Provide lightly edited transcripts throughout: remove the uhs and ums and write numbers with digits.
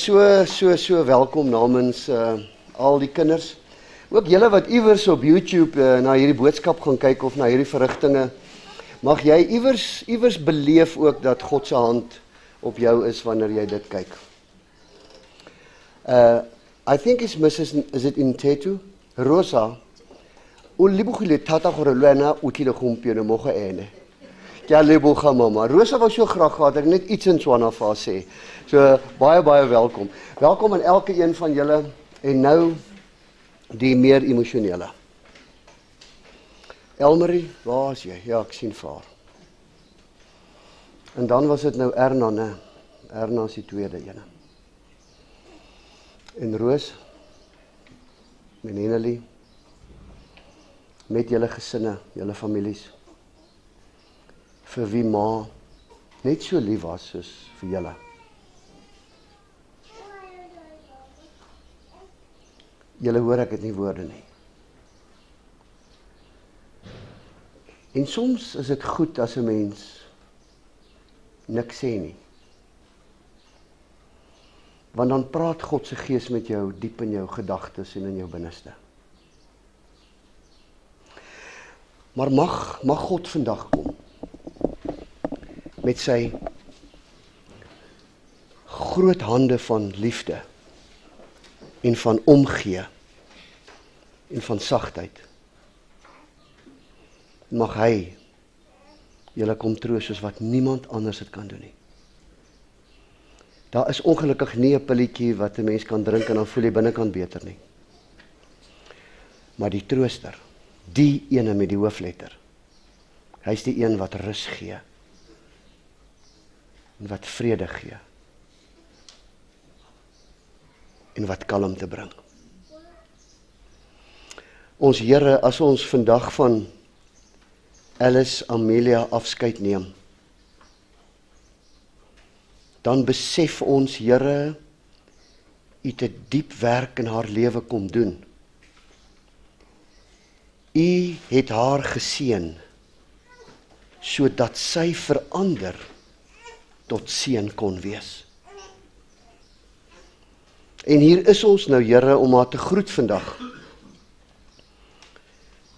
so welkom namens al die kinders. Ook julle wat iewers op YouTube na hierdie boodskap gaan kyk of na hierdie verrigtinge, mag jy iewers beleef ook dat God se hand op jou is wanneer jy dit kyk. I think it's Mrs. Is it in Tetu? Rosa, o lebogile thata gore le wena o tlile gompieno mo go ene. Ke a leboga mama. Rosa wou so graag gehad ek net iets in Swana vir haar sê. So baie welkom. Welkom aan elke een van julle en nou die meer emosionele. Elmarie, waar is jy? Ja, ek sien vir haar. En dan was dit nou Erna, né? Erna is die tweede ene. En Roos, en Hennelie, met julle gesinne, julle families, vir wie ma net so lief was soos vir julle. Julle hoor ek het nie woorde nie. En soms is dit goed as 'n mens niks sê nie. Want dan praat God se gees met jou diep in jou gedagtes en in jou binneste. Maar mag God vandag kom met sy groot hande van liefde en van omgee en van sagtheid. Mag hy julle kom troos soos wat niemand anders dit kan doen nie. Daar is ongelukkig nie 'n pilletjie wat 'n mens kan drink en dan voel jy binnekant beter nie. Maar die trooster, die ene met die hoofletter, hy is die een wat rus gee en wat vrede gee en wat kalmte bring. Ons Here, as ons vandag van Alice Amelia afskeid neem, dan besef ons, Here, U het 'n diep werk in haar lewe kom doen. U het haar geseën, sodat sy verander tot seën kon wees. En hier is ons nou, Here, om haar te groet vandag.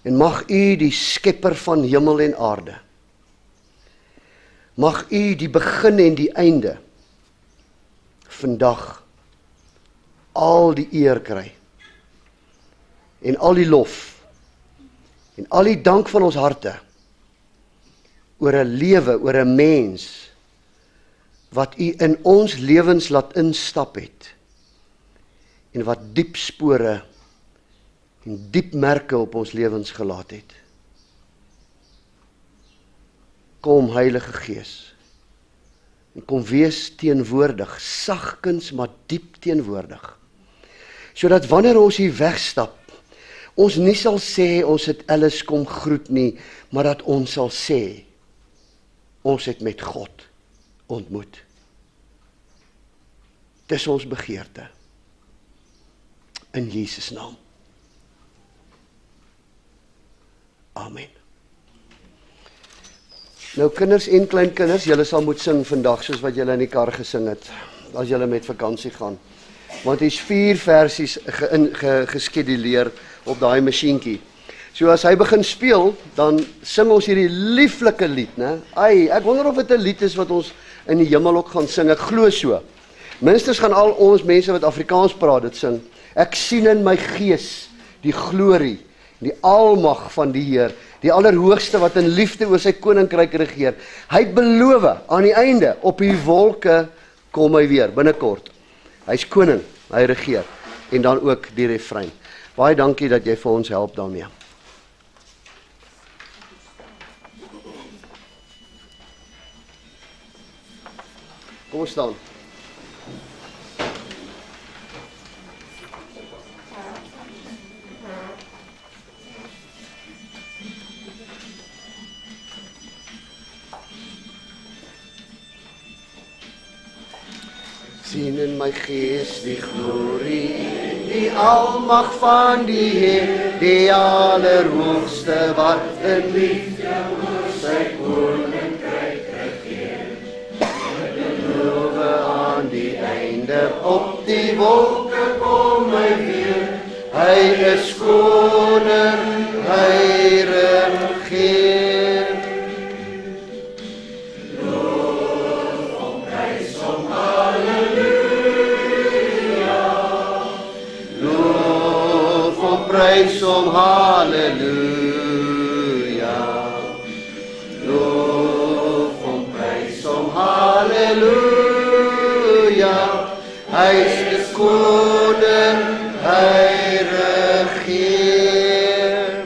En mag U die skepper van hemel en aarde, mag U die begin en die einde vandag al die eer kry en al die lof en al die dank van ons harte oor 'n lewe, oor 'n mens wat U in ons lewens laat instap het en wat diep spore en diep merke op ons lewens gelaat het. Kom Heilige Gees, en kom wees teenwoordig, sagkens maar diep teenwoordig, sodat wanneer ons hier wegstap, ons nie sal sê ons het Alice kom groet nie, maar dat ons sal sê, ons het met God ontmoet. Dis ons begeerte. In Jesus naam. Amen. Nou kinders en kleinkinders, julle sal moet sing vandag soos wat julle in die kar gesing het as julle met vakansie gaan. Want hier's 4 versies geskeduleer op daai masjienkie. So as hy begin speel, dan sing ons hierdie lieflike lied, né? Ai, ek wonder of dit 'n lied is wat ons in die hemel ook gaan sing. Ek glo so. Minstens gaan al ons mense wat Afrikaans praat dit sing. Ek sien in my gees die glorie, die almag van die Heer, die Allerhoogste wat in liefde oor sy koninkryk regeer. Hy het beloof aan die einde, op die wolke kom hy weer, binnekort. Hy's koning, hy regeer. En dan ook die refrein. Baie dankie dat jy vir ons help daarmee. Kom ons staan. Sien in my gees die glorie, die almag van die Heer, die Allerhoogste wat in liefde oor sy koninkryk regeer. Beloof aan die einde, Here op die wolke kom hy weer. Hy is koning, hy regeer. Loof hom, prys hom, halleluja. Loof hom, prys hom, halleluja. Loof hom, prys hom, halleluja. Hy is die koning, hy regeer.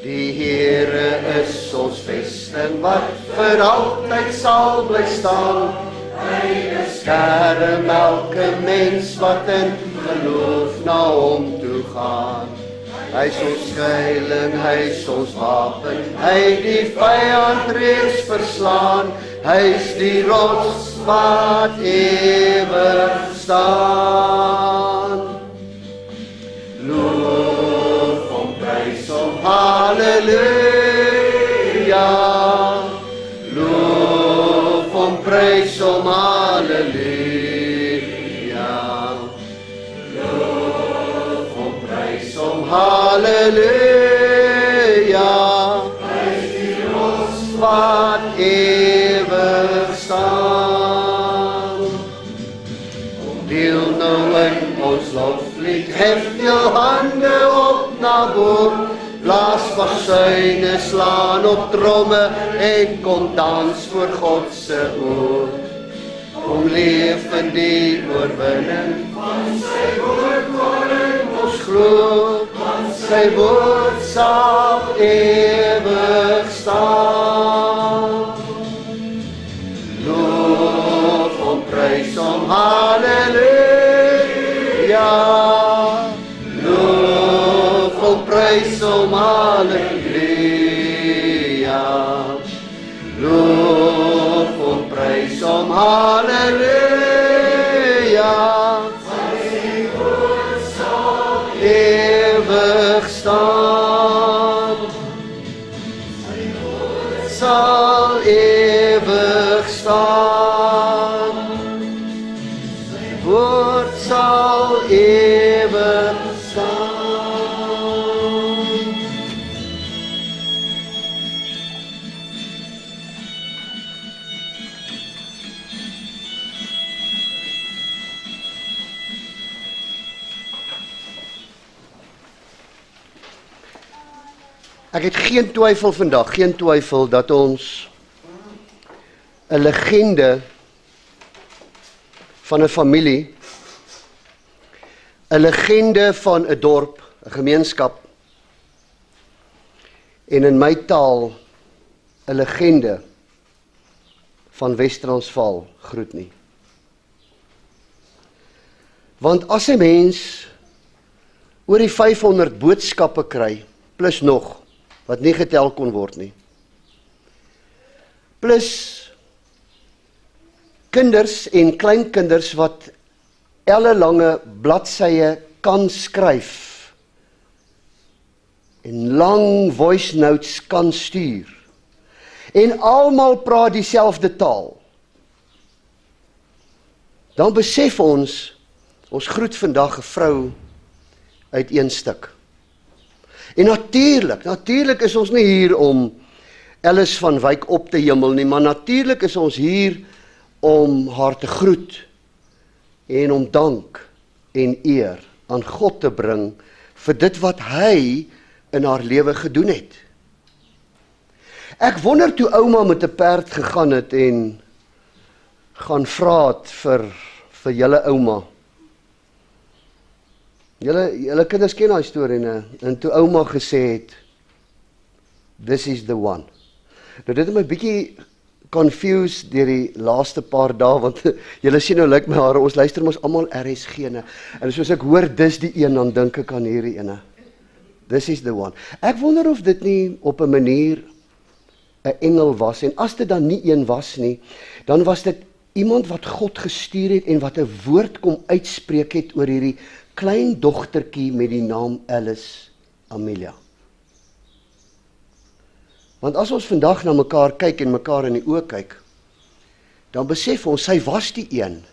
Die Here is ons vesting wat vir altyd sal bly staan. Hy beskerm elke mens wat in geloof na hom toe gaan. Hy is ons skuiling, hy is ons wapen, hy het die vyand reeds verslaan. Hy is die rots wat ewig staan. Loof hom, prys hom, halleluja. Loof hom, prys hom, halleluja. Loof hom, prys hom, halleluja. Hy is die rots wat ewig staan. Deel nou in ons loflied, hef jou hande op na bo, blaas versuine, slaan op tromme en kom dans voor God se oor. Kom leef in die oorwinning van sy woord waarin ons glo, want sy woord sal ewig staan. Loof hom, prys hom, halleluja. Loof hom, prys hom, halleluja. Loof hom, prys hom, halleluja. Sy woord sal ewig staan. Sy woord sal ewig staan. Sy woord sal ewig staan. Ek het geen twyfel vandag, geen twyfel dat ons 'n legende van 'n familie, 'n legende van 'n dorp, 'n gemeenskap en in my taal 'n legende van Wes-Transvaal groet nie. Want as 'n mens oor die 500 boodskappe kry, plus nog wat nie getel kon word nie, plus kinders en kleinkinders wat ellelange bladsye kan skryf en lang voice notes kan stuur en almal praat dieselfde taal, dan besef ons groet vandag 'n vrou uit een stuk. En natuurlik is ons nie hier om Alice van Wyk op te hemel nie, maar natuurlik is ons hier om haar te groet en om dank en eer aan God te bring vir dit wat hy in haar lewe gedoen het. Ek wonder toe ouma met 'n perd gegaan het en gaan vra het vir julle ouma. Julle kinders ken daai storie, né? En toe ouma gesê het, this is the one. Nou dit het my bietjie confused deur die laaste paar dae, want julle sien nou lyk my hare, ons luister mos almal RSG-ne. En soos ek hoor dis die een, dan dink ek aan hierdie ene. This is the one. Ek wonder of dit nie op 'n manier 'n engel was, en as dit dan nie een was nie, dan was dit iemand wat God gestuur het en wat 'n woord kom uitspreek het oor hierdie klein dogtertjie met die naam Alice Amelia. Want as ons vandag na mekaar kyk en mekaar in die oë kyk, dan besef ons, sy was die een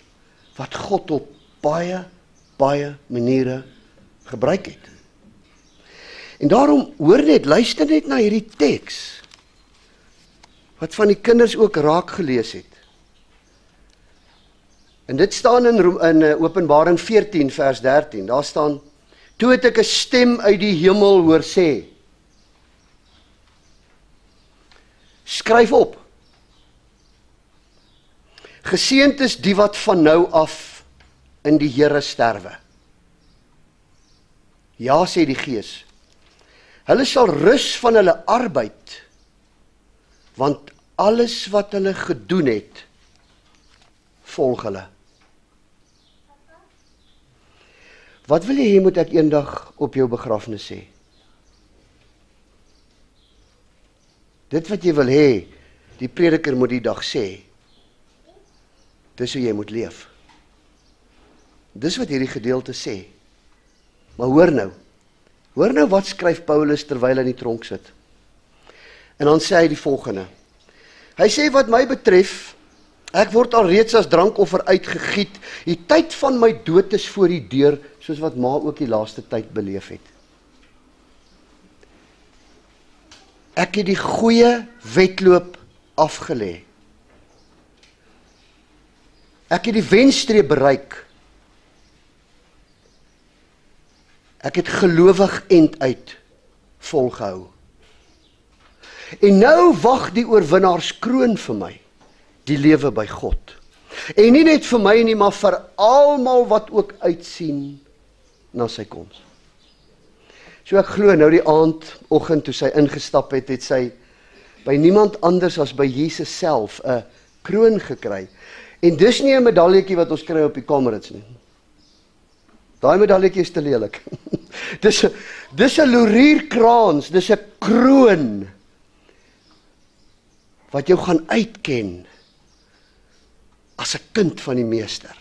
wat God op baie maniere gebruik het. En daarom hoor net, luister net na hierdie teks, wat van die kinders ook raak gelees het. En dit staan in Openbaring 14 vers 13, daar staan, toe het ek 'n stem uit die hemel hoor sê, skryf op, geseënd is die wat van nou af in die Here sterwe. Ja, sê die Gees, hulle sal rus van hulle arbeid, want alles wat hulle gedoen het, volg hulle. Wat wil jy hê moet ek eendag op jou begrafnis sê? Dit wat jy wil hê, die prediker moet die dag sê, dis hoe jy moet leef. Dis wat hierdie gedeelte sê. Maar hoor nou wat skryf Paulus terwyl hy in die tronk sit. En dan sê hy die volgende. Hy sê, wat my betref, ek word al reeds as drankoffer uitgegiet, die tyd van my dood is voor die deur, soos wat ma ook die laaste tyd beleef het. Ek het die goeie wedloop afgelê. Ek het die wenstreep bereik. Ek het gelowig end-uit volgehou. En nou wag die oorwinnaarskroon vir my, die lewe by God. En nie net vir my nie, maar vir almal wat ook uitsien na sy koms. So ek glo nou die oggend toe sy ingestap het, het sy by niemand anders as by Jesus self 'n kroon gekry. En dis nie 'n medaljetjie wat ons kry op die Comrades nie. Daai medaljetjie is te lelik. Dis 'n laurierkrans, dis 'n kroon wat jou gaan uitken as 'n kind van die Meester.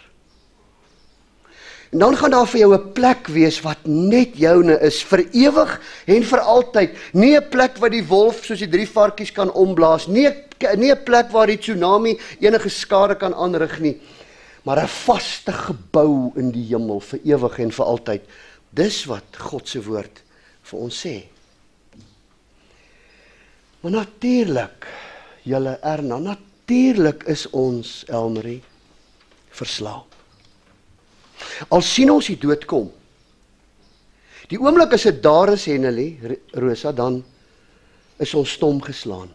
En dan gaan daar vir jou 'n plek wees wat net joune is, vir ewig en vir altyd. Nie 'n plek wat die wolf soos die 3 varkies kan omblaas, nie 'n plek waar die tsunami enige skade kan aanrig nie, maar 'n vaste gebou in die hemel vir ewig en vir altyd. Dis wat God se woord vir ons sê. Maar natuurlik, julle Erna, natuurlik is ons, Elmarie, verslaap. Al sien ons die dood kom. Die oomblik as dit daar is, Hennelie, Rosa, dan is ons stom geslaan.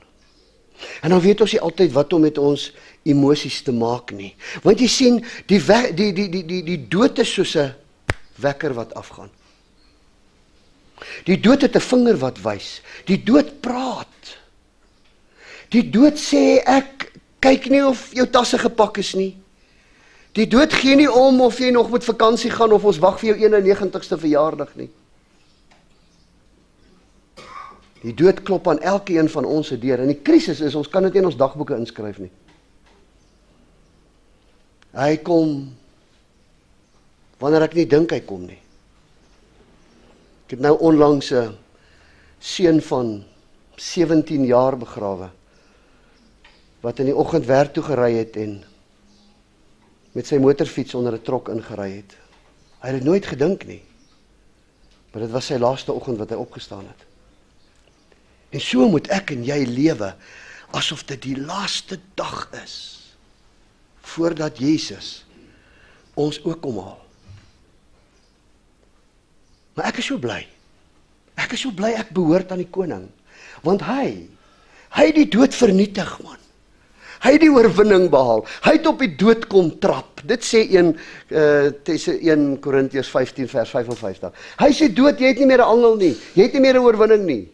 En dan weet ons nie altyd wat om met ons emosies te maak nie. Want jy sien, die dood is soos 'n wekker wat afgaan. Die dood het 'n vinger wat wys. Die dood praat. Die dood sê, ek kyk nie of jou tasse gepak is nie. Die dood gee nie om of jy nog met vakansie gaan of ons wag vir jou 91ste verjaardag nie. Die dood klop aan elkeen van ons se deur. En die krisis is, ons kan dit nie in ons dagboeke inskryf nie. Hy kom wanneer ek nie dink hy kom nie. Ek het nou onlangs 'n seun van 17 jaar begrawe, wat in die oggend werk toe gery het en met sy motorfiets onder 'n trok ingery het. Hy het dit nooit gedink nie. Maar dit was sy laaste oggend wat hy opgestaan het. En so moet ek en jy lewe, asof dit die laaste dag is, voordat Jesus ons ook kom haal. Maar ek is so bly. Ek is so bly ek behoort aan die koning. Want hy het die dood vernietig, man. Hy het die oorwinning behaal. Hy het op die dood kom trap. Dit sê 1 Korintiërs 15 vers 55. Hy sê dood, jy het nie meer 'n angel nie. Jy het nie meer 'n oorwinning nie.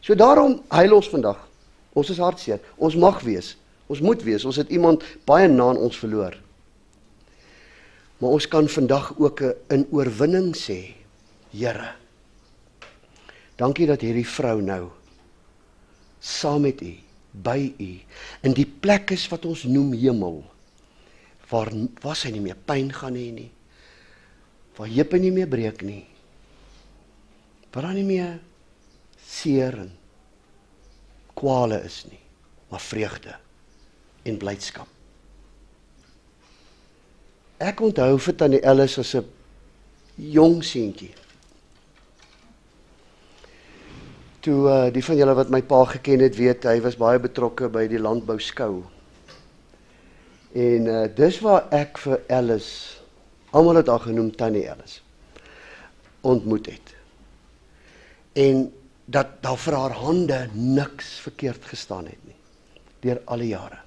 So daarom huil ons vandag. Ons is hartseer. Ons mag wees. Ons moet wees. Ons het iemand baie na aan ons verloor. Maar ons kan vandag ook 'n oorwinning sê. Here, dankie dat hierdie vrou nou saam met u, by u, in die plek is wat ons noem hemel, waar sy nie meer pyn gaan hê nie, waar heupe nie meer breek nie, waar daar nie meer seer en kwale is nie, maar vreugde en blydskap. Ek onthou vir Tannie Alice as 'n jong seentjie. Toe die van julle wat my pa geken het, weet, hy was baie betrokke by die landbouskou. En dis waar ek vir Alice, almal het haar genoem Tannie Alice, ontmoet het. En dat daar vir haar hande niks verkeerd gestaan het nie, deur alle jare.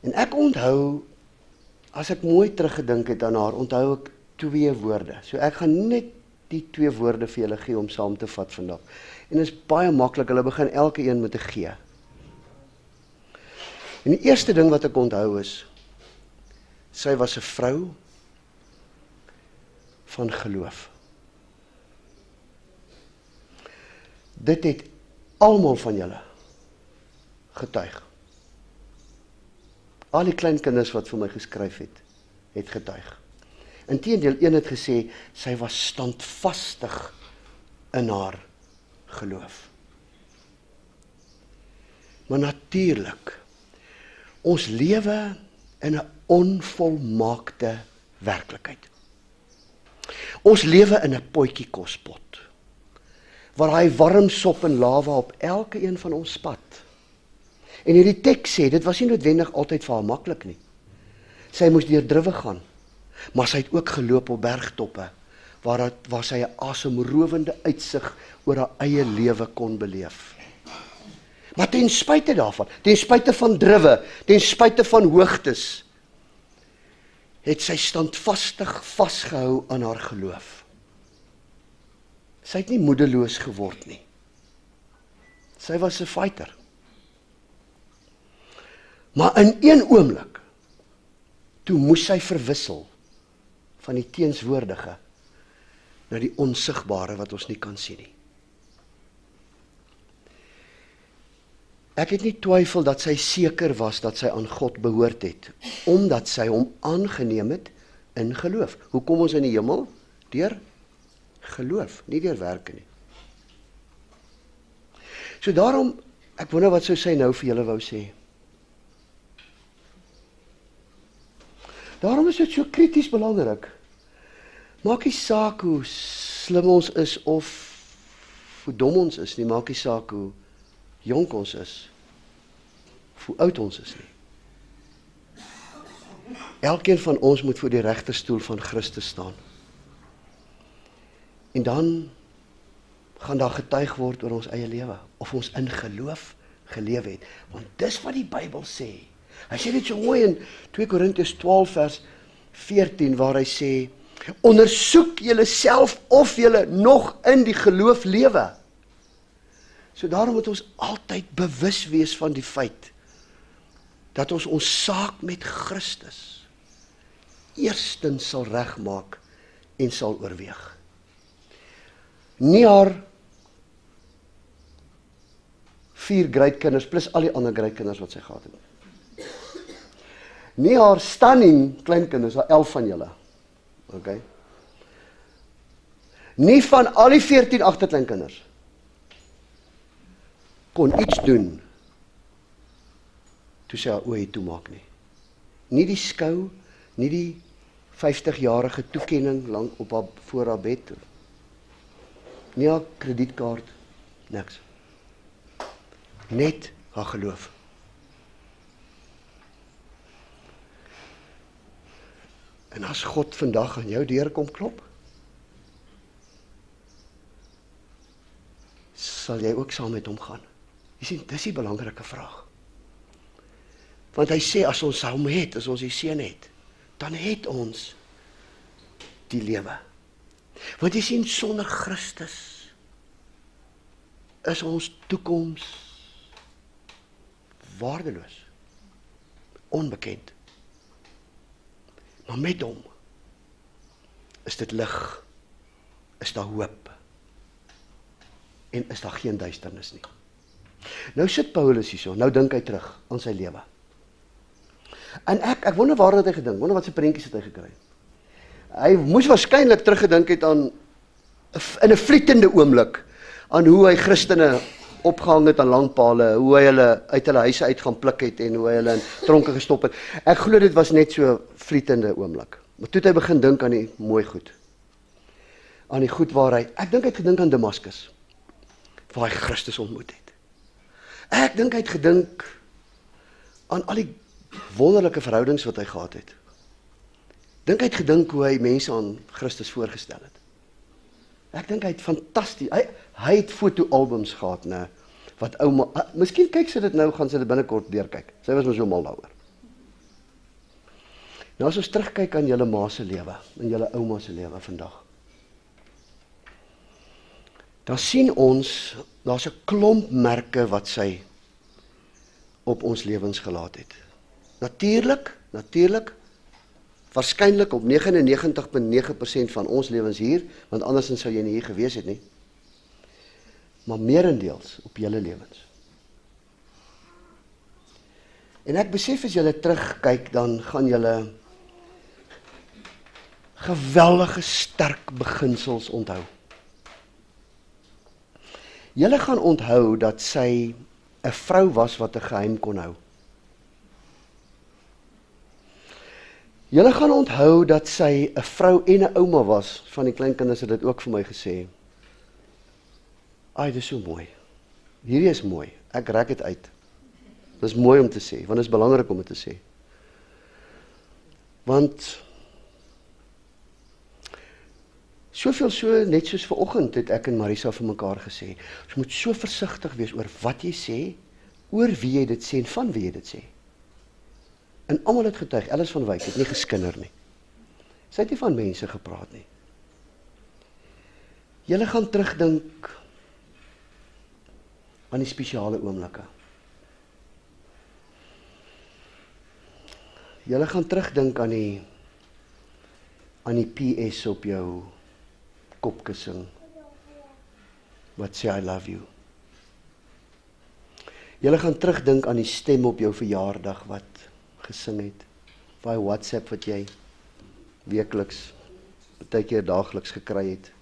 En ek onthou, as ek mooi teruggedink het aan haar, onthou ek 2 woorde. So ek gaan net die 2 woorde vir julle gee om saam te vat vandag. En dit is baie maklik, hulle begin elke een met 'n G. En die eerste ding wat ek onthou is, sy was 'n vrou van geloof. Dit het almal van julle getuig. Al die klein kinders wat vir my geskryf het getuig. Inteendeel, een het gesê, sy was standvastig in haar geloof. Maar natuurlik, ons lewe in 'n onvolmaakte werklikheid. Ons lewe in 'n potjiekospot, waar hy warm sop en lava op elke een van ons pad. En hierdie teks sê, dit was nie noodwendig altyd vir haar maklik nie. Sy moes deur druwe gaan, maar sy het ook geloop op bergtoppe, waar sy 'n asemrowende uitsig oor haar eie lewe kon beleef. Maar ten spyte daarvan, ten spyte van druwe, ten spyte van hoogtes, het sy standvastig vasgehou aan haar geloof. Sy het nie moedeloos geword nie. Sy was 'n fighter. Maar in een oomblik, toe moes sy verwissel van die teenswoordige na die onsigbare wat ons nie kan sien nie. Ek het nie twyfel dat sy seker was dat sy aan God behoort het, omdat sy hom aangeneem het in geloof. Hoe kom ons in die hemel? Deur geloof, nie deur werke nie. So daarom, ek wonder wat sou sy nou vir julle wou sê. Daarom is dit so krities belangrik. Maak nie saak hoe slim ons is of hoe dom ons is nie, maak nie saak hoe jonk ons is, of hoe oud ons is nie. Elkeen van ons moet voor die regterstoel van Christus staan. En dan gaan daar getuig word oor ons eie lewe, of ons in geloof geleef het. Want dis wat die Bybel sê. Hy sê dit so mooi in 2 Korintiërs 12 vers 14, waar hy sê, ondersoek julle self of julle nog in die geloof lewe. So daarom moet ons altyd bewus wees van die feit, dat ons ons saak met Christus eerstens sal regmaak en sal oorweeg. Nie haar 4 grade-kinders, plus al die ander grade-kinders wat sy gehad het. Nie haar stunning kleinkinders, haar 11 van julle. Okay. Nie van al die 14 agterkleinkinders kon iets doen toe sy haar oë toemaak nie. Nie die skou, nie die 50-jarige toekenning lang op haar voor haar bed, nie haar kredietkaart, niks. Net haar geloof. En as God vandag aan jou deur kom klop, sal jy ook saam met hom gaan. Jy sien, dis die belangrike vraag. Want hy sê, as ons hom het, as ons die seun het, dan het ons die lewe. Want jy sien, sonder Christus is ons toekoms waardeloos, onbekend. Maar met hom is dit lig, is daar hoop, en is daar geen duisternis nie. Nou sit Paulus hierso, nou dink hy terug aan sy lewe. En ek wonder waar het hy gedink, wonder wat sy prentjies het hy gekry. Hy moes waarskynlik teruggedink het aan, in 'n vlietende oomblik, aan hoe hy Christene opgehang het aan langpale, hoe hy hulle uit hulle huise uit gaan pluk het en hoe hy hulle in tronke gestop het. Ek glo dit was net so vlietende oomblik. Maar toe het hy begin dink aan die mooi goed. Aan die goed waar ek dink hy het gedink aan Damaskus, waar hy Christus ontmoet het. Ek dink hy het gedink aan al die wonderlike verhoudings wat hy gehad het. Dink hy het gedink hoe hy mense aan Christus voorgestel het. Ek dink hy het fantasties, hy het fotoalbums gehad, nee, wat ouma, miskien kyk sy dit nou, gaan sy dit binnekort deurkyk. Sy was maar so mal daaroor. Nou as ons terugkyk aan julle ma se lewe, en julle ouma se lewe vandag, dan sien ons, daar's 'n klomp merke wat sy op ons lewens gelaat het. Natuurlik, waarskynlik op 99,9% van ons lewens hier, want andersins sou jy nie hier gewees het nie, maar meerendeels op julle lewens. En ek besef as julle terugkyk, dan gaan julle geweldige sterk beginsels onthou. Julle gaan onthou dat sy 'n vrou was wat 'n geheim kon hou. Julle gaan onthou dat sy 'n vrou en 'n ouma was, van die kleinkinders het dit ook vir my gesê. Ai, dit is so mooi. Hierdie is mooi, ek rek dit uit. Dit is mooi om te sê, want dit is belangrik om dit te sê. Want, soveel so, net soos vanoggend het ek en Marisa vir mekaar gesê, ons moet so versigtig wees oor wat jy sê, oor wie jy dit sê en van wie jy dit sê. En almal het getuig, Alice van Wyk het nie geskinder nie. Sy het nie van mense gepraat nie. Julle gaan terugdink aan die spesiale oomblikke. Julle gaan terugdink aan die PS op jou kopkussing wat sê I love you. Julle gaan terugdink aan die stem op jou verjaardag wat gesing het. Daai WhatsApp wat jy weekliks, baie keer daagliks gekry het.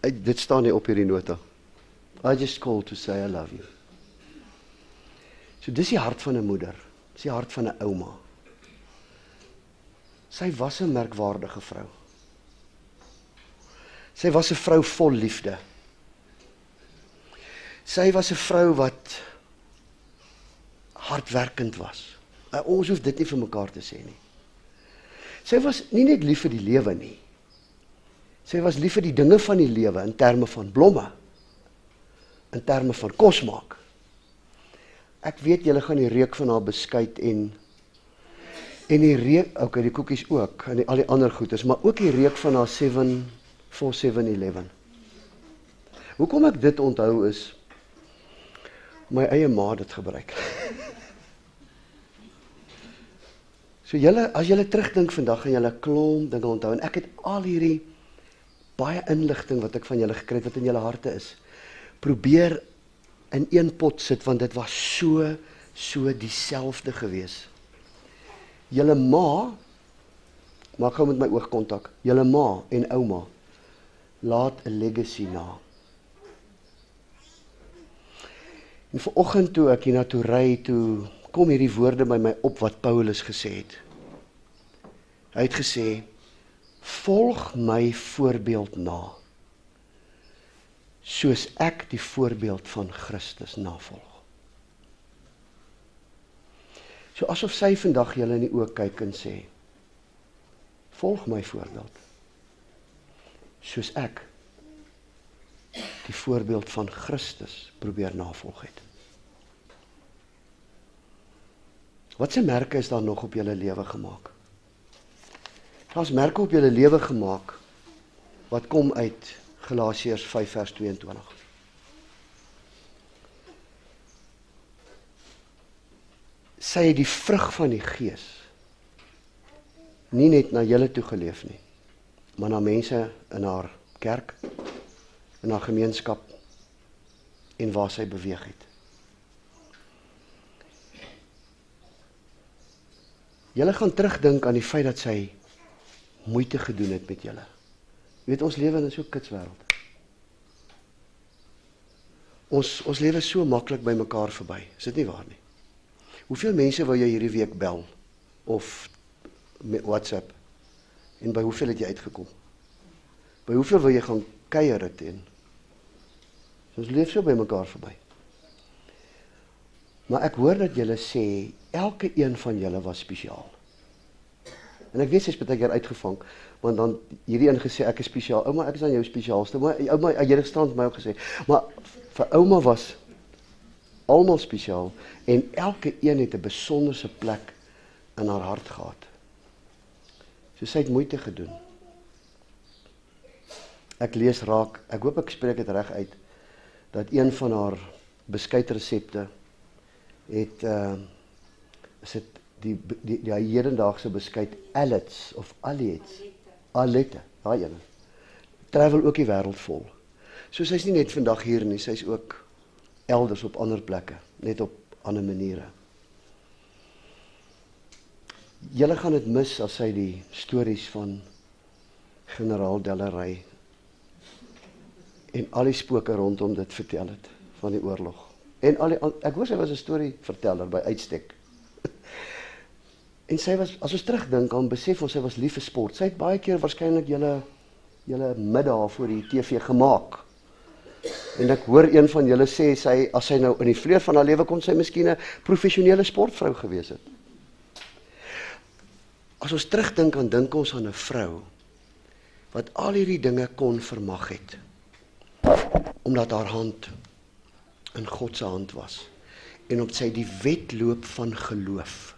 Dit staan nie op hierdie nota. I just called to say I love you. So dis die hart van 'n moeder. Dis die hart van 'n ouma. Sy was 'n merkwaardige vrou. Sy was 'n vrou vol liefde. Sy was 'n vrou wat hardwerkend was. Ons hoef dit nie vir mekaar te sê nie. Sy was nie net lief vir die lewe nie. Sy was lief vir die dinge van die lewe in terme van blomme, in terme van kos maak. Ek weet julle gaan die reuk van haar beskuit en die reuk, okay, die koekies ook, en al die ander goeders, maar ook die reuk van haar 7-11. Hoekom ek dit onthou is, my eie ma dit gebruik. So julle, as julle terugdink vandag, gaan julle klomp dinge onthou, en ek het al hierdie baie inligting wat ek van julle gekry het, wat in julle harte is, probeer in een pot sit, want dit was so dieselfde gewees. Julle ma, maak gou met my oogkontak, julle ma en ouma, laat 'n legacy na. En vanoggend toe ek hiernatoe ry, toe kom hierdie woorde by my op wat Paulus gesê het. Hy het gesê, volg my voorbeeld na, soos ek die voorbeeld van Christus navolg. So asof sy vandag julle in die oë kyk en sê, volg my voorbeeld, soos ek die voorbeeld van Christus probeer navolg het. Wat se merke is daar nog op julle lewe gemaak? Daar's merke op julle lewe gemaak, wat kom uit Galasiërs 5 vers 22. Sy het die vrug van die Gees nie net na julle toe geleef nie, maar na mense in haar kerk, in haar gemeenskap en waar sy beweeg het. Julle gaan terugdink aan die feit dat sy moeite gedoen het met julle. Jy weet, ons lewe in so 'n kitswêreld. Ons lewe so maklik by mekaar verby, is dit nie waar nie? Hoeveel mense wou jy hierdie week bel, of met WhatsApp, en by hoeveel het jy uitgekom? By hoeveel wil jy gaan kuier teen? Ons leef so by mekaar verby. Maar ek hoor dat julle sê, elke een van julle was spesiaal. En ek weet sy's baie keer uitgevang, want dan hierdie een gesê, ek is spesiaal. Ouma, ek is aan jou spesiaalste. Maar ouma, jy het gisterand my ook gesê. Maar vir ouma was almal spesiaal, en elke een het 'n besonderse plek in haar hart gehad. So sy het moeite gedoen. Ek lees raak, ek hoop ek spreek dit reg uit, dat een van haar beskuitresepte het, is dit die hedendaagse beskuit Allets of Alette, daai ene. Travel ook die wêreld vol. So sy is nie net vandag hier nie, sy is ook elders op ander plekke, net op ander maniere. Julle gaan dit mis as sy die stories van generaal Dellery en al die spooke rondom dit vertel het, van die oorlog. En ek hoor sy was 'n storieverteller by uitstek. En sy was, as ons terugdink aan, besef ons, sy was lief vir sport. Sy het baie keer waarskynlik julle middag voor die TV gemaak. En ek hoor een van julle sê, as sy nou in die vleur van haar lewe kon sy miskien 'n professionele sportvrou gewees het. As ons terugdink aan, dink ons aan 'n vrou wat al hierdie dinge kon vermag het, omdat haar hand in God se hand was, en omdat sy die wedloop van geloof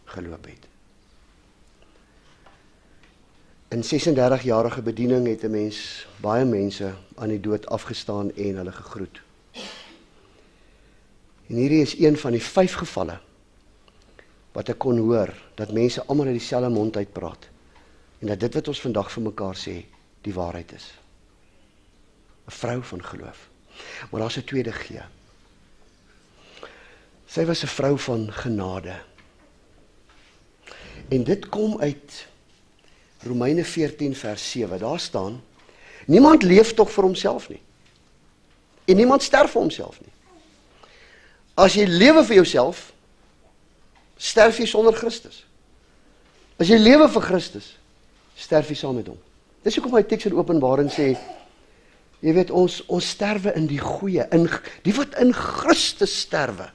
geloop het. In 36-jarige bediening het 'n mens, baie mense aan die dood afgestaan en hulle gegroet. En hierdie is een van die 5 gevalle wat ek kon hoor, dat mense almal uit dieselfde mond uitpraat, en dat dit wat ons vandag vir mekaar sê, die waarheid is. 'n Vrou van geloof. Maar daar's 'n tweede G. Sy was 'n vrou van genade. En dit kom uit Romeine 14 vers 7. Daar staan, niemand leef tog vir homself nie. En niemand sterf vir homself nie. As jy lewe vir jouself, sterf jy sonder Christus. As jy lewe vir Christus, sterf jy saam met hom. Dis hoekom my teks in Openbaring sê, jy weet, ons sterwe in die goeie, die wat in Christus sterwe.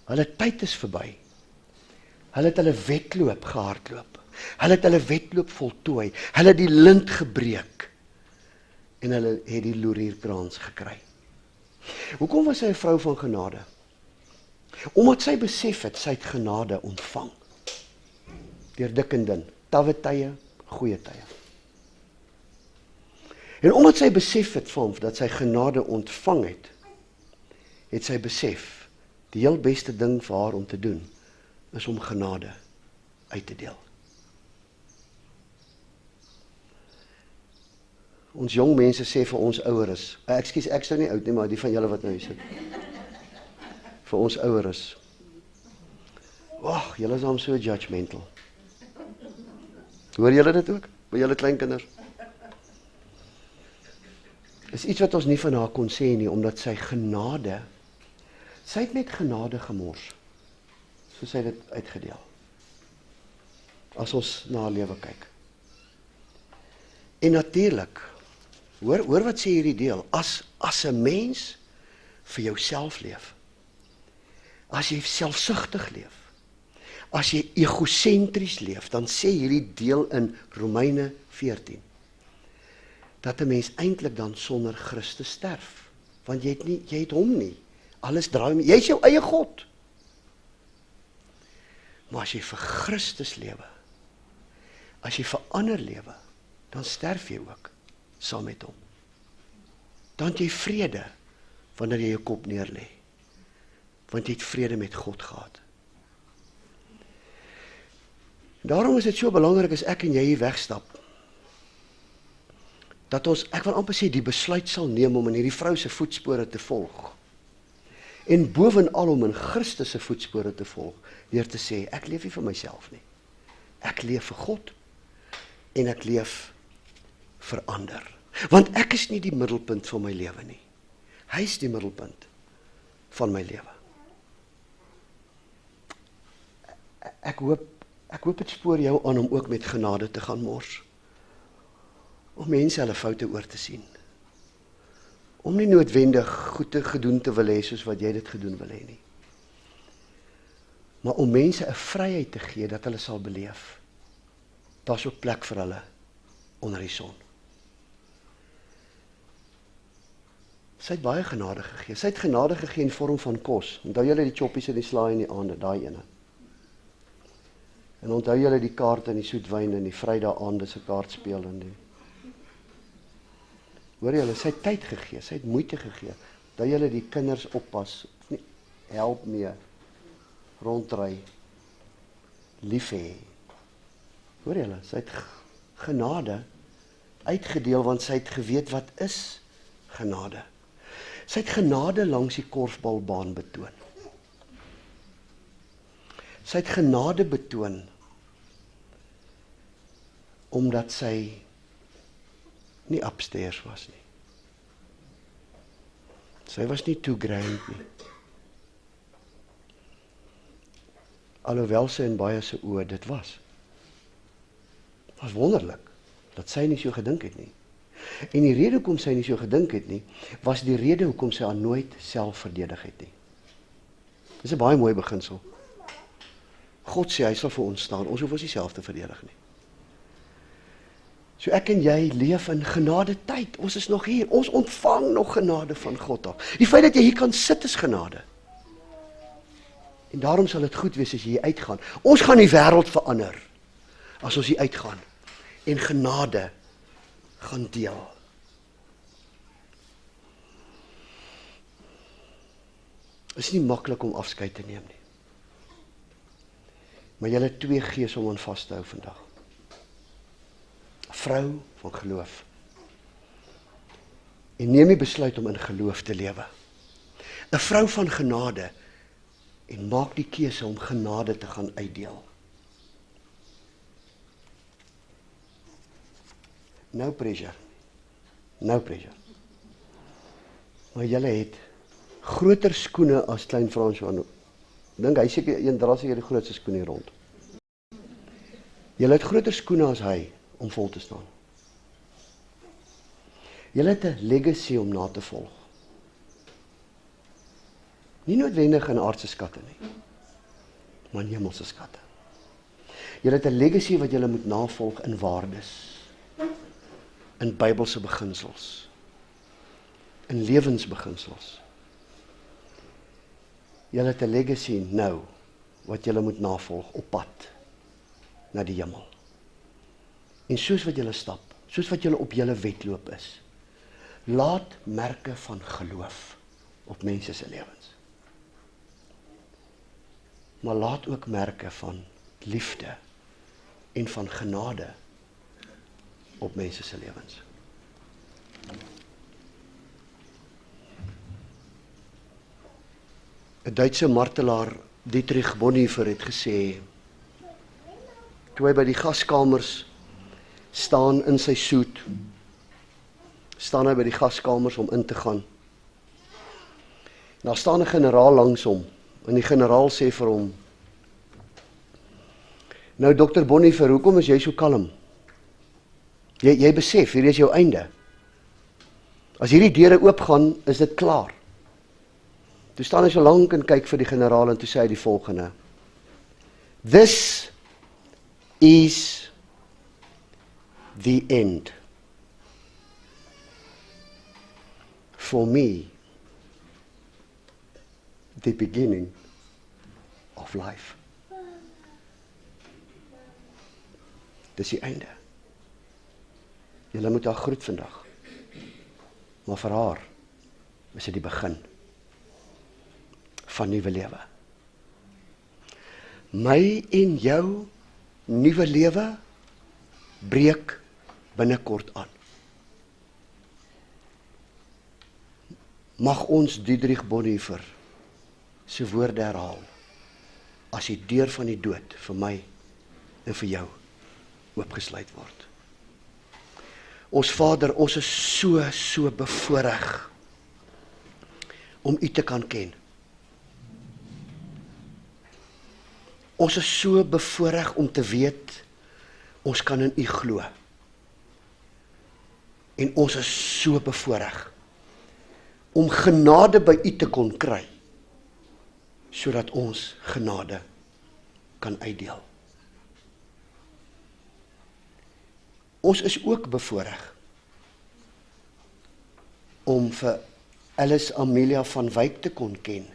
Hulle tyd is verby. Hulle het hulle wedloop gehardloop. Hulle het hulle wedloop voltooi. Hulle het die lint gebreek. En hulle het die loerierkrans gekry. Hoekom was sy 'n vrou van genade? Omdat sy besef het, sy het genade ontvang. Deur dik en dun, tawwe tye, goeie tye. En omdat sy besef het van dat sy genade ontvang het, het sy besef, die heel beste ding vir haar om te doen, is om genade uit te deel. Ons jong mense sê vir ons oueres, ekskuus, ek sou nie oud nie, maar die van julle wat nou hier sit, vir ons oueres, wag, julle is al so judgmental. Hoor julle dit ook, by julle kleinkinders? Is iets wat ons nie van haar kon sê nie, omdat sy genade, sy het met genade gemors, so sy dit uitgedeel. As ons na haar lewe kyk. En natuurlik, hoor wat sê hierdie deel, as 'n mens vir jouself leef, as jy selfsugtig leef, as jy egosentries leef, dan sê hierdie deel in Romeine 14, dat 'n mens eintlik dan sonder Christus sterf, want jy het hom nie, alles draai om, jy is jou eie God. Maar as jy vir Christus lewe, as jy vir ander lewe, dan sterf jy ook saam met hom. Dan het jy vrede wanneer jy jou kop neerlê, want jy het vrede met God gehad. Daarom is dit so belangrik as ek en jy hier wegstap, dat ons, ek wil amper sê, die besluit sal neem om in hierdie vrou se voetspore te volg. En bovenal om in Christus se voetspore te volg, deur te sê, ek leef nie vir myself nie. Ek leef vir God, en ek leef verander. Want ek is nie die middelpunt van my lewe nie. Hy is die middelpunt van my lewe. Ek hoop dit spoor jou aan om ook met genade te gaan mors. Om mense hulle foute oor te sien. Om nie noodwendig goed gedoen te wil hê soos wat jy dit gedoen wil hê nie. Maar om mense 'n vryheid te gee dat hulle sal beleef. Daar's ook plek vir hulle onder die son. Sy het baie genade gegee. Sy het genade gegee in vorm van kos. Onthou julle die choppies en die slaai in die aande, daai ene. En onthou julle die kaarte en die soetwyn en die Vrydag aande se kaartspeel en die. Hoor julle, sy het tyd gegee, sy het moeite gegee. Dat julle die kinders oppas, help mee, rondry, lief hê. Hoor julle, sy het genade uitgedeel, want sy het geweet wat is genade. Sy het genade langs die korfbalbaan betoon. Sy het genade betoon, omdat sy nie upstairs was nie. Sy was nie too grand nie. Alhoewel sy in baie se oë dit was. Het was wonderlik, dat sy nie so gedink het nie. En die rede hoekom sy nie so gedink het nie, was die rede hoekom sy haar nooit self verdedig het nie. Dis 'n baie mooi beginsel. God sê hy sal vir ons staan, ons hoef ons nie self te verdedig nie. So ek en jy leef in genade tyd, ons is nog hier, ons ontvang nog genade van God af. Die feit dat jy hier kan sit is genade. En daarom sal dit goed wees as jy hier uitgaan. Ons gaan die wêreld verander, as ons hier uitgaan, en genade gaan deel. Is nie maklik om afskeid te neem nie. Maar jy het 2 gees om aan vas te hou vandag. 'n Vrou van geloof. En neem die besluit om in geloof te lewe. 'n Vrou van genade. En maak die keuse om genade te gaan uitdeel. No pressure. No pressure. Maar julle het groter skoene as klein François. Dink hy seker een dra seker die grootste skoene hier rond. Julle het groter skoene as hy om vol te staan. Julle het 'n legacy om na te volg. Nie noodwendig in aardse skatte nie, maar in hemelse skatte. Julle het 'n legacy wat julle moet navolg in waardes, in Bybelse beginsels, in lewensbeginsels. Julle het 'n legacy nou, wat julle moet navolg op pad na die hemel. En soos wat julle stap, soos wat julle op julle wedloop is, laat merke van geloof op mense se lewens. Maar laat ook merke van liefde en van genade op mense se lewens. 'n Duitse martelaar, Dietrich Bonhoeffer, het gesê, toe hy by die gaskamers staan in sy soet, staan hy by die gaskamers om in te gaan. Daar staan 'n generaal langs hom, en die generaal sê vir hom, nou Dr. Bonhoeffer, hoekom is jy so kalm? Jy besef, hier is jou einde. As hierdie deure oopgaan, is dit klaar. Toe staan hy so lank en kyk vir die generaal en toe sê hy die volgende, This is the end. For me, the beginning of life. Dis die einde. Julle moet haar groet vandag. Maar vir haar is dit die begin van nuwe lewe. My en jou nuwe lewe breek binnekort aan. Mag ons Dietrich Bonhoeffer se woorde herhaal, as die deur van die dood vir my en vir jou oopgesluit word. Ons Vader, ons is so bevoorreg om U te kan ken. Ons is so bevoorreg om te weet, ons kan in U glo. En ons is so bevoorreg om genade by U te kon kry, sodat ons genade kan uitdeel. Ons is ook bevoorreg om vir Alice Amelia van Wyk te kon ken.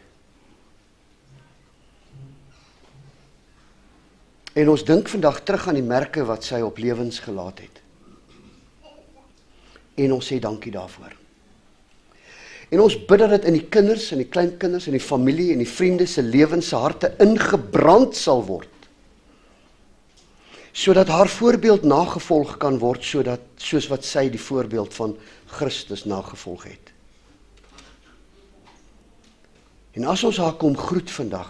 En ons dink vandag terug aan die merke wat sy op lewens gelaat het. En ons sê dankie daarvoor. En ons bid dat dit in die kinders, in die kleinkinders, in die familie, en die vriende se lewens se harte ingebrand sal word, sodat haar voorbeeld nagevolg kan word, soos wat sy die voorbeeld van Christus nagevolg het. En as ons haar kom groet vandag,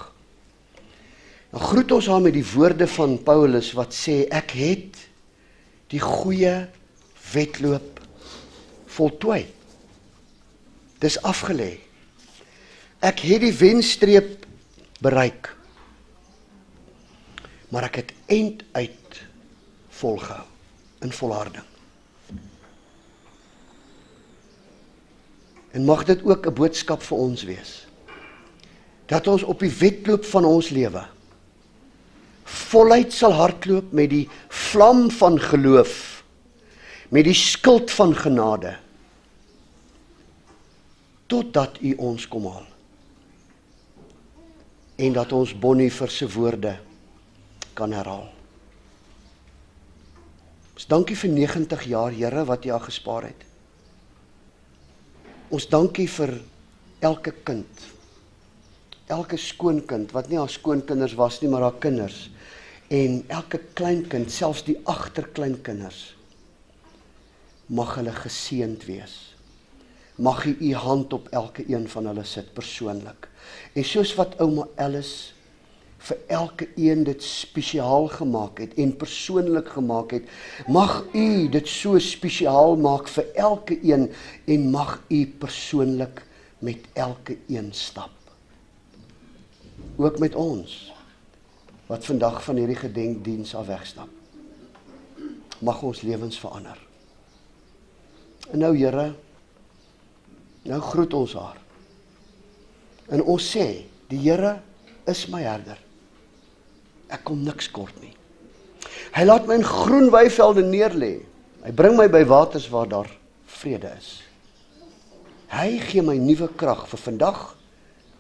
dan groet ons haar met die woorde van Paulus wat sê, ek het die goeie wedloop voltooi. Dis afgelê. Ek het die wenstreep bereik. Maar ek het einduit volgehou in volharding. En mag dit ook 'n boodskap vir ons wees, dat ons op die wedloop van ons lewe voluit sal hardloop met die vlam van geloof, met die skild van genade, totdat U ons kom haal. En dat ons Bonhoeffer se woorde kan herhaal. Ons dankie vir 90 jaar, Here, wat U al gespaar het. Ons dankie vir elke kind, elke skoonkind, wat nie haar skoonkinders was nie, maar haar kinders, en elke kleinkind, selfs die agterkleinkinders, mag hulle geseënd wees. Mag U U hand op elke een van hulle sit, persoonlik. En soos wat ouma Alice vir elke een dit spesiaal gemaak het, en persoonlik gemaak het, mag U dit so spesiaal maak vir elke een, en mag U persoonlik met elke een stap. Ook met ons, wat vandag van hierdie gedenkdiens af wegstap. Mag ons lewens verander. En nou, Here, nou groet ons haar. En ons sê, die Here is my herder. Ek kom niks kort nie. Hy laat my in groen weivelde neerlê. Hy bring my by waters waar daar vrede is. Hy gee my nuwe krag vir vandag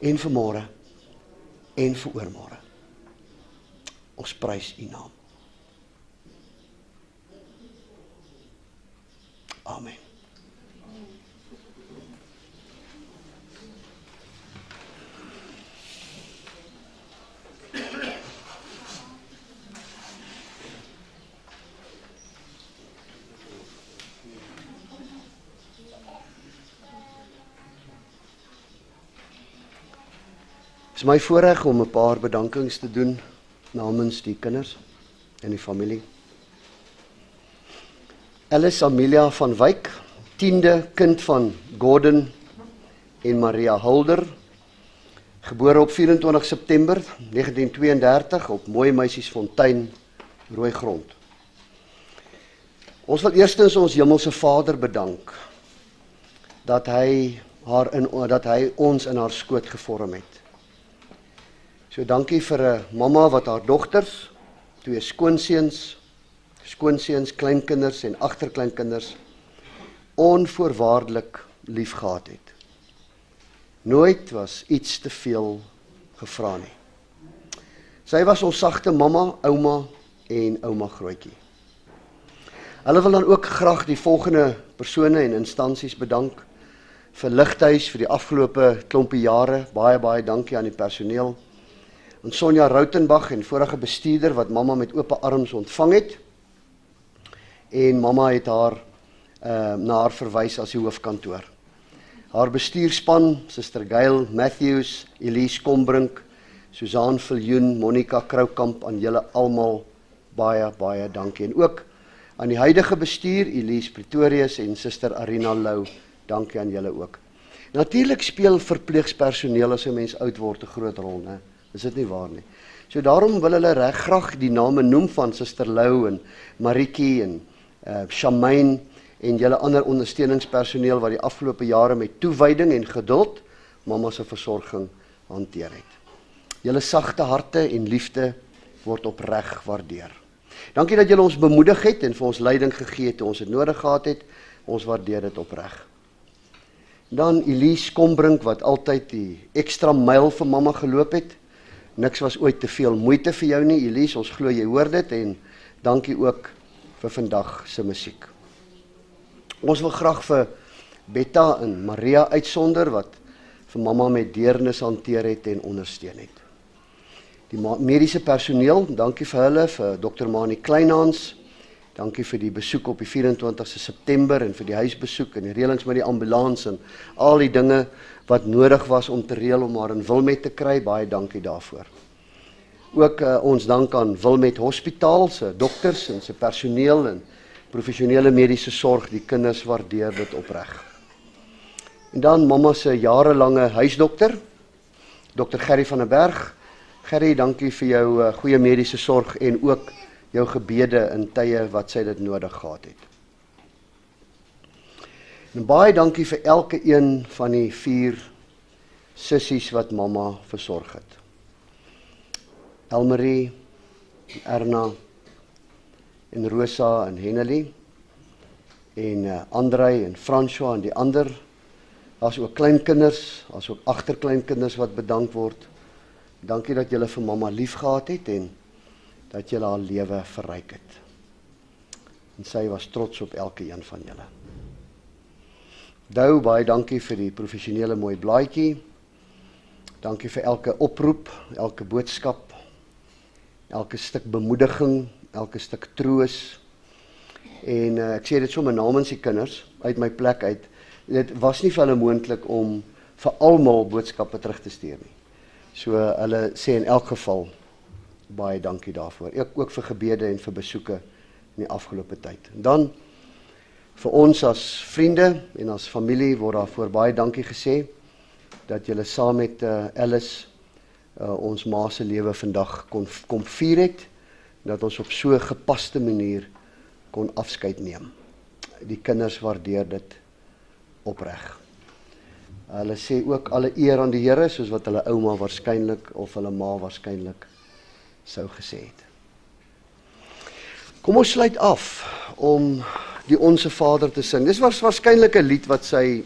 en vir môre en vir oormôre. Ons prys U naam. Amen. Het is my voorreg om 'n paar bedankings te doen namens die kinders en die familie. Alice Amelia van Wyk, 10de kind van Gordon en Maria Hulder, gebore op 24 September 1932 op Mooi Meisiesfontein, Rooigrond. Ons wil eerstens ons Hemelse Vader bedank dat hy ons in haar skoot gevorm het. So dankie vir 'n mamma wat haar dogters, 2 skoonseuns, kleinkinders en agterkleinkinders onvoorwaardelik liefgehad het. Nooit was iets te veel gevra nie. Sy was ons sagte mamma, ouma en ouma grootjie. Hulle wil dan ook graag die volgende persone en instansies bedank vir Lighuis vir die afgelope klompie jare. Baie dankie aan die personeel. En Sonja Rautenbach en vorige bestuurder wat mamma met oop arms ontvang het. En mamma het haar na haar verwys as die hoofkantoor. Haar bestuurspan, Suster Gail Matthews, Elise Kombrink, Susan Viljoen, Monica Kroukamp, aan julle almal baie dankie. En ook Aan die huidige bestuur, Elise Pretorius en Suster Arina Lou, dankie aan julle ook. Natuurlik speel verpleegspersoneel as 'n mens oud word 'n groot rol, né? Is dit nie waar nie? So daarom wil hulle reg graag die name noem van Suster Lou en Maritjie en Shamaine en julle ander ondersteuningspersoneel wat die afgelope jare met toewyding en geduld mamma se versorging hanteer het. Julle sagte harte en liefde word opreg waardeer. Dankie dat julle ons bemoedig het en vir ons leiding gegee het toe ons dit nodig gehad het. Ons waardeer dit opreg. Dan Elise Kombrink wat altyd die ekstra myl vir mamma geloop het. Niks was ooit te veel moeite vir jou nie, Elise, ons glo jy hoor dit en dankie ook vir vandag se musiek. Ons wil graag vir Betta en Maria uitsonder wat vir mamma met deernis hanteer het en ondersteun het. Die mediese personeel, dankie vir hulle, vir Dr. Mani Kleinhans, dankie vir die besoek op die 24ste September en vir die huisbesoek en die reëlings met die ambulans en al die dinge wat nodig was om te reël om haar in Wilmette te kry, baie dankie daarvoor. Ook ons dank aan Wilmette Hospitaal se dokters en se personeel en professionele mediese sorg, die kinders waardeer dit opreg. En dan mamma se jarelange huisdokter, Dr. Gerry van der Berg. Gerry, dankie vir jou goeie mediese sorg en ook jou gebede in tye wat sy dit nodig gehad het. En baie dankie vir elke een van die 4 sissies wat mamma versorg het. Elmarie, Erna, en Rosa en Hennelie, en Andrei en François en die ander, as ook kleinkinders, as ook agterkleinkinders wat bedank word. Dankie dat julle vir mamma lief gehad het en dat julle haar lewe verryk het. En sy was trots op elke een van julle. Dou, baie dankie vir die professionele mooi blaadjie. Dankie vir elke oproep, elke boodskap, elke stuk bemoediging, elke stuk troos. En ek sê dit sommer namens die kinders, uit my plek uit. Dit was nie vir hulle moontlik om vir almal boodskappe terug te stuur nie. So hulle sê in elk geval baie dankie daarvoor. Ook vir gebede en vir besoeke in die afgelope tyd. En dan vir ons as vriende en as familie word daarvoor baie dankie gesê dat julle saam met Alice ons ma se lewe vandag kon vier het, dat ons op so 'n gepaste manier kon afskeid neem. Die kinders waardeer dit opreg. Hulle sê ook alle eer aan die Here, soos wat hulle ouma waarskynlik of hulle ma waarskynlik sou gesê het. Kom ons sluit af om die Onse Vader te sing. Dis waarskynlik 'n lied wat sy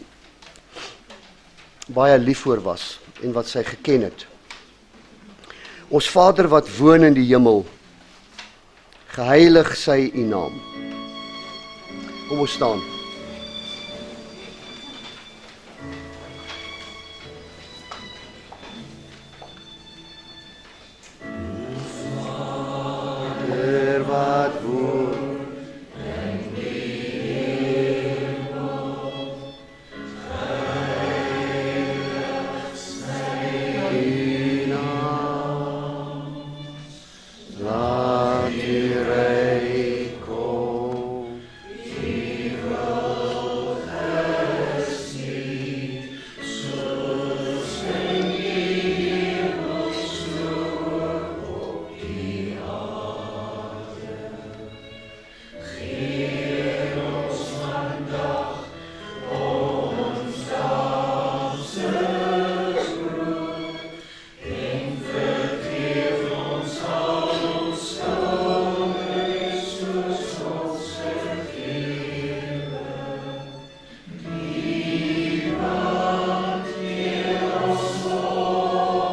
baie lief voor was en wat sy geken het. Ons Vader wat woon in die hemel, geheilig sy u naam. Kom ons staan. Vader wat woon in die hemel, geheilig sy u naam. Laat u ryk kom, u wil geskied, soos in die hemel, so op die aarde. Geef ons vandag ons dagse brood en vergeef ons al ons skulde, soos ons vergewe die wat teen ons sonde.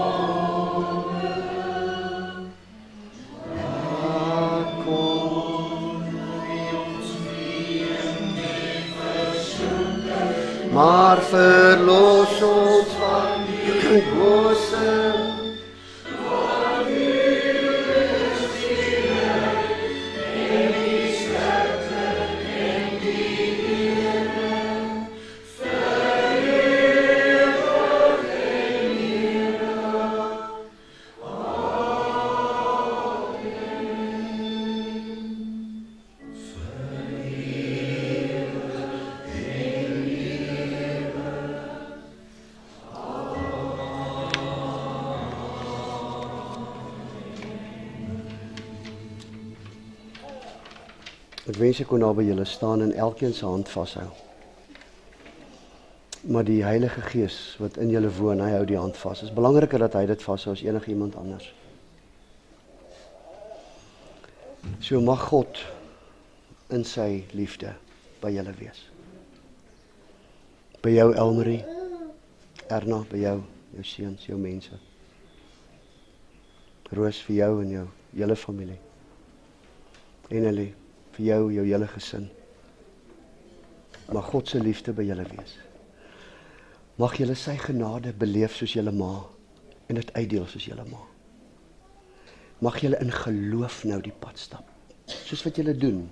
Laat kom wie ons vriend nie versoeken, maar verlos ons van die bose. Ek wens ek kon daar by julle staan en elkeen se hand vashou. Maar die Heilige Gees wat in julle woon, hy hou die hand vas. Het is belangriker dat hy dit vashou as enige iemand anders. So mag God in sy liefde by julle wees. By jou Elmarie, Erna, by jou seuns, jou mense. Roos vir jou en jou hele familie. Ennelie, vir jou hele gesin. Mag God se liefde by julle wees. Mag julle sy genade beleef soos julle ma en dit uitdeel soos julle ma. Mag julle in geloof nou die pad stap, soos wat julle doen,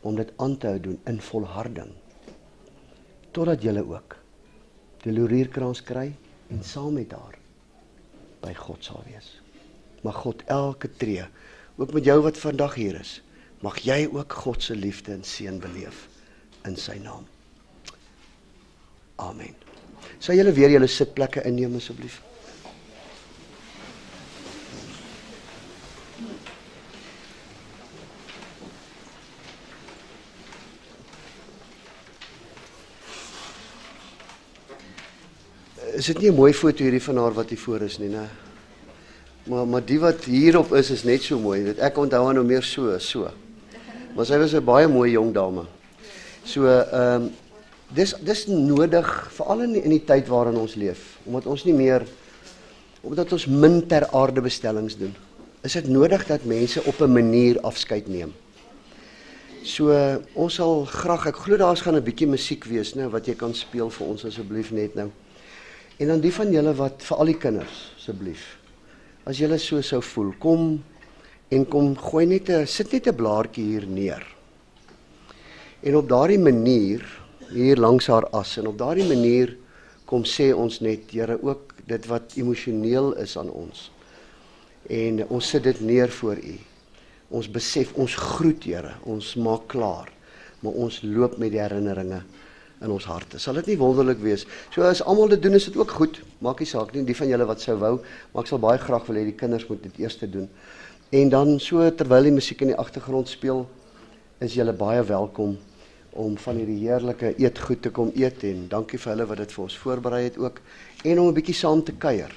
om dit aan te hou doen in volharding, totdat julle ook die laurierkrans kry en saam met haar by God sal wees. Mag God elke tree, ook met jou wat vandag hier is, mag jy ook God se liefde en seën beleef in sy naam. Amen. Sal julle weer julle sitplekke inneem asseblief? Is dit nie 'n mooi foto hierdie van haar wat hier voor is nie, né? Maar die wat hierop is net so mooi. Ek onthou haar nou meer so. Maar sy was 'n baie mooi jong dame. So, dis nodig, veral in die tyd waarin ons leef, omdat ons min ter aarde bestellings doen, is dit nodig dat mense op 'n manier afskeid neem. So, ons sal graag, ek glo daar gaan 'n bietjie musiek wees, nou, wat jy kan speel vir ons asseblief net nou. En dan die van julle wat, vir al die kinders, asseblief, as julle so sou voel, kom sit net 'n blaartjie hier neer. En op daardie manier, hier langs haar as, en op daardie manier kom sê ons net, Here, ook dit wat emosioneel is aan ons. En ons sit dit neer voor U. Ons besef, ons groet, Here, ons maak klaar, maar ons loop met die herinneringe in ons harte. Sal dit nie wonderlik wees? So as almal dit doen, is dit ook goed. Maak nie saak nie, die van julle wat sou wou, maar ek sal baie graag wil hê die kinders moet dit eers doen. En dan so terwyl die musiek in die agtergrond speel, is julle baie welkom om van hierdie heerlike eetgoed te kom eet, en dankie vir hulle wat dit vir ons voorberei het ook, en om 'n bietjie saam te kuier.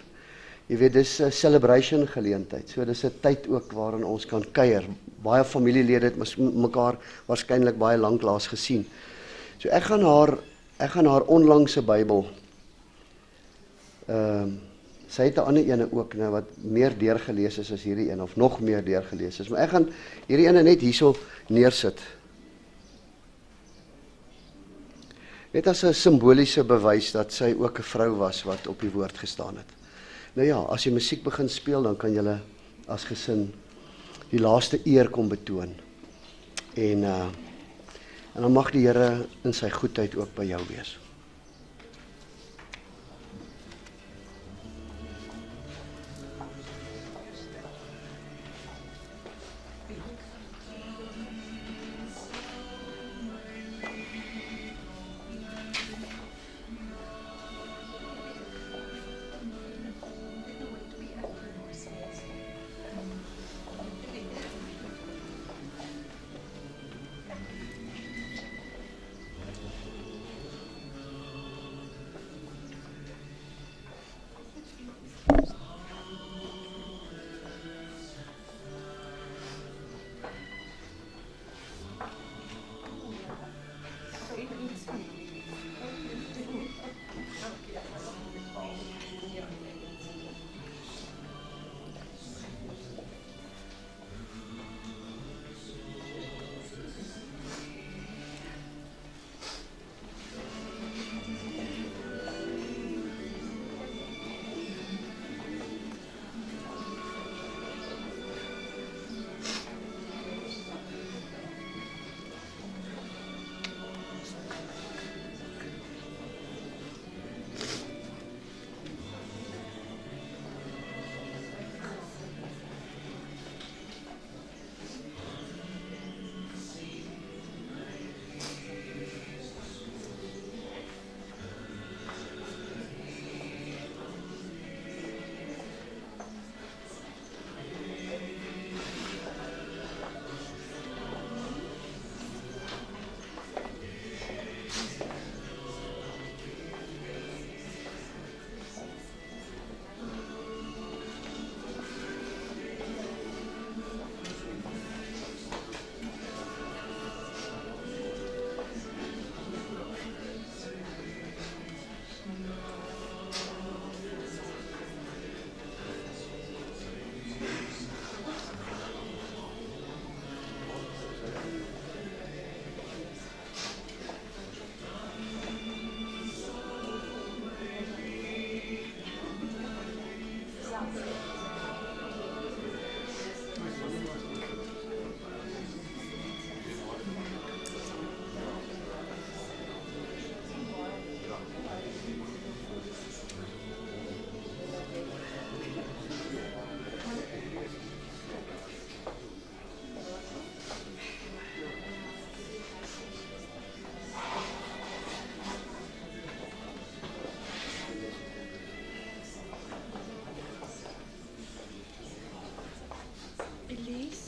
Jy weet, dis 'n celebration geleentheid, so dis 'n tyd ook waarin ons kan kuier. Baie familielede het mekaar waarskynlik baie lanklaas gesien. So ek gaan haar onlangse Bybel, sy het 'n ander ene ook nou wat meer deurgelees is as hierdie een, of nog meer deurgelees is, maar ek gaan hierdie ene net hierso neersit. Net as 'n simboliese bewys dat sy ook 'n vrou was wat op die woord gestaan het. Nou ja, as die musiek begin speel, dan kan julle as gesin die laaste eer kom betoon. En dan mag die Here in sy goedheid ook by jou wees. please.